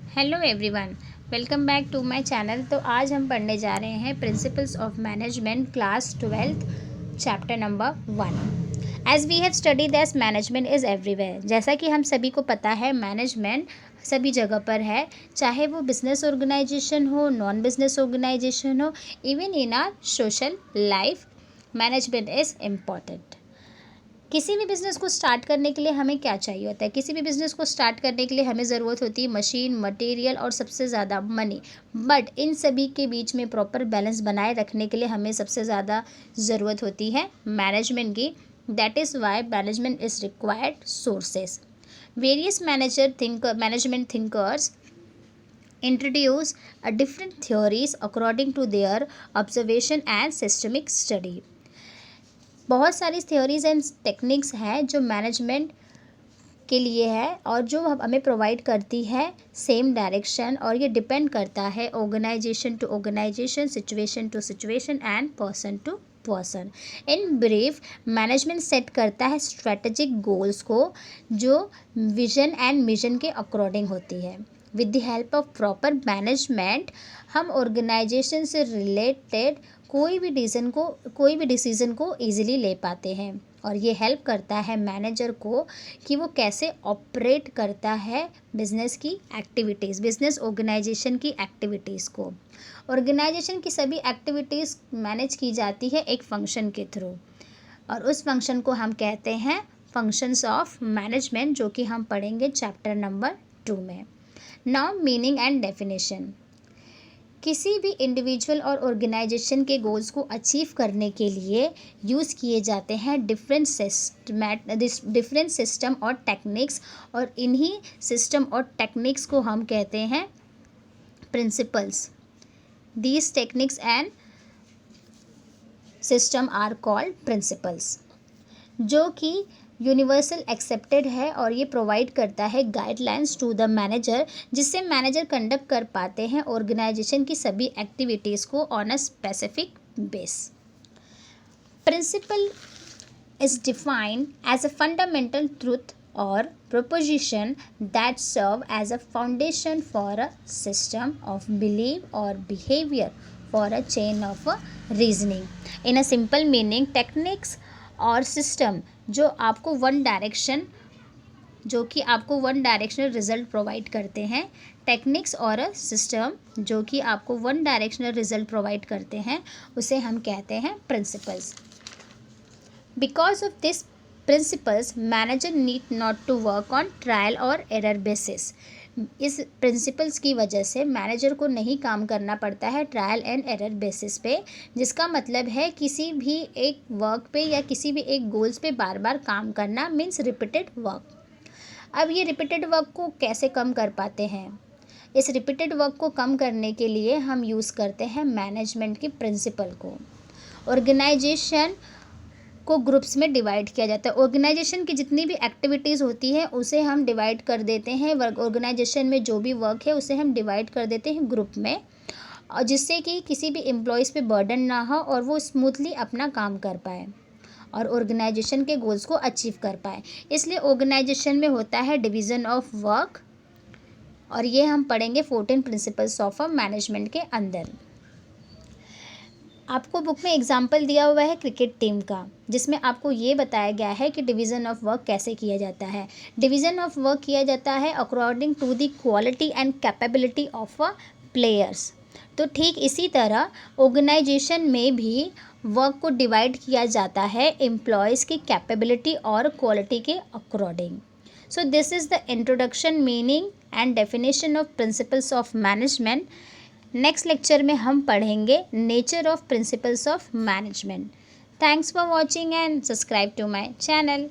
Hello everyone, welcome back to my channel. तो आज हम पढ़ने जा रहे हैं principles of management class 12th chapter number 1। As we have study that management is everywhere. जैसा कि हम सभी को पता है मैनेजमेंट सभी जगह पर है, चाहे वो बिजनेस ऑर्गेनाइजेशन हो, नॉन बिजनेस ऑर्गेनाइजेशन हो, even in are social life management is important. किसी भी बिज़नेस को स्टार्ट करने के लिए हमें क्या चाहिए होता है? किसी भी बिज़नेस को स्टार्ट करने के लिए हमें ज़रूरत होती है मशीन, मटेरियल और सबसे ज़्यादा मनी। बट इन सभी के बीच में प्रॉपर बैलेंस बनाए रखने के लिए हमें सबसे ज़्यादा ज़रूरत होती है मैनेजमेंट की। That is why management is required sources. Various management thinkers introduce a different theories according to their observation and systemic study। बहुत सारी थ्योरीज एंड टेक्निक्स हैं जो मैनेजमेंट के लिए है और जो हमें प्रोवाइड करती है सेम डायरेक्शन, और ये डिपेंड करता है organisation to organisation, situation to situation and person to person. In brief, management set करता है स्ट्रेटेजिक गोल्स को जो विजन एंड मिशन के अकॉर्डिंग होती है। With the help of proper management हम ऑर्गेनाइजेशन से रिलेटेड कोई भी डिसीज़न को ईजिली ले पाते हैं, और ये हेल्प करता है मैनेजर को कि वो कैसे ऑपरेट करता है बिजनेस की एक्टिविटीज़, बिजनेस ऑर्गेनाइजेशन की एक्टिविटीज़ को। ऑर्गेनाइजेशन की सभी एक्टिविटीज़ मैनेज की जाती है एक फंक्शन के थ्रू, और उस फंक्शन को हम कहते हैं फंक्शंस ऑफ मैनेजमेंट, जो कि हम पढ़ेंगे चैप्टर नंबर 2 में। Now meaning and definition. किसी भी इंडिविजुअल और ऑर्गेनाइजेशन के गोल्स को अचीव करने के लिए यूज़ किए जाते हैं डिफरेंट सिस्टम और टेक्निक्स, और इन्हीं सिस्टम और टेक्निक्स को हम कहते हैं principles. These techniques and system are called principles, जो कि यूनिवर्सल एक्सेप्टेड है, और ये प्रोवाइड करता है गाइडलाइंस टू द मैनेजर, जिससे मैनेजर कंडक्ट कर पाते हैं ऑर्गेनाइजेशन की सभी एक्टिविटीज़ को on a specific base. Principle is defined as a fundamental truth or proposition that serve as a foundation for a system of belief or behavior for a chain of reasoning। In a simple meaning, techniques और system जो आपको one directional result provide करते हैं, techniques और system जो कि आपको one directional result provide करते हैं, उसे हम कहते हैं principles. Because of this principles manager need not to work on trial और एरर बेसिस। इस प्रिंसिपल्स की वजह से मैनेजर को नहीं काम करना पड़ता है ट्रायल एंड एरर बेसिस पे, जिसका मतलब है किसी भी एक वर्क पे या किसी भी एक गोल्स पे बार बार काम करना मीन्स रिपीटेड वर्क। अब ये रिपीटेड वर्क को कैसे कम कर पाते हैं? इस रिपीटेड वर्क को कम करने के लिए हम यूज़ करते हैं मैनेजमेंट की प्रिंसिपल को। ऑर्गेनाइजेशन को ग्रुप्स में डिवाइड किया जाता है। ऑर्गेनाइजेशन की जितनी भी एक्टिविटीज़ होती हैं उसे हम डिवाइड कर देते हैं, ऑर्गेनाइजेशन में जो भी वर्क है उसे हम डिवाइड कर देते हैं ग्रुप में, और जिससे कि किसी भी एम्प्लॉयज़ पे बर्डन ना हो और वो स्मूथली अपना काम कर पाए और ऑर्गेनाइजेशन के गोल्स को अचीव कर पाए। इसलिए ऑर्गेनाइजेशन में होता है डिवीज़न ऑफ वर्क, और ये हम पढ़ेंगे 14 प्रिंसिपल्स ऑफ मैनेजमेंट के अंदर। आपको बुक में एग्जाम्पल दिया हुआ है क्रिकेट टीम का, जिसमें आपको ये बताया गया है कि डिवीज़न ऑफ वर्क कैसे किया जाता है। डिवीज़न ऑफ वर्क किया जाता है according to the quality and capability of players. तो ठीक इसी तरह ऑर्गेनाइजेशन में भी वर्क को डिवाइड किया जाता है एम्प्लॉयज़ की कैपेबिलिटी और क्वालिटी के according. So this is the introduction, meaning and definition of principles of management. Next lecture में हम पढ़ेंगे nature of principles of management. Thanks for watching and subscribe to my channel.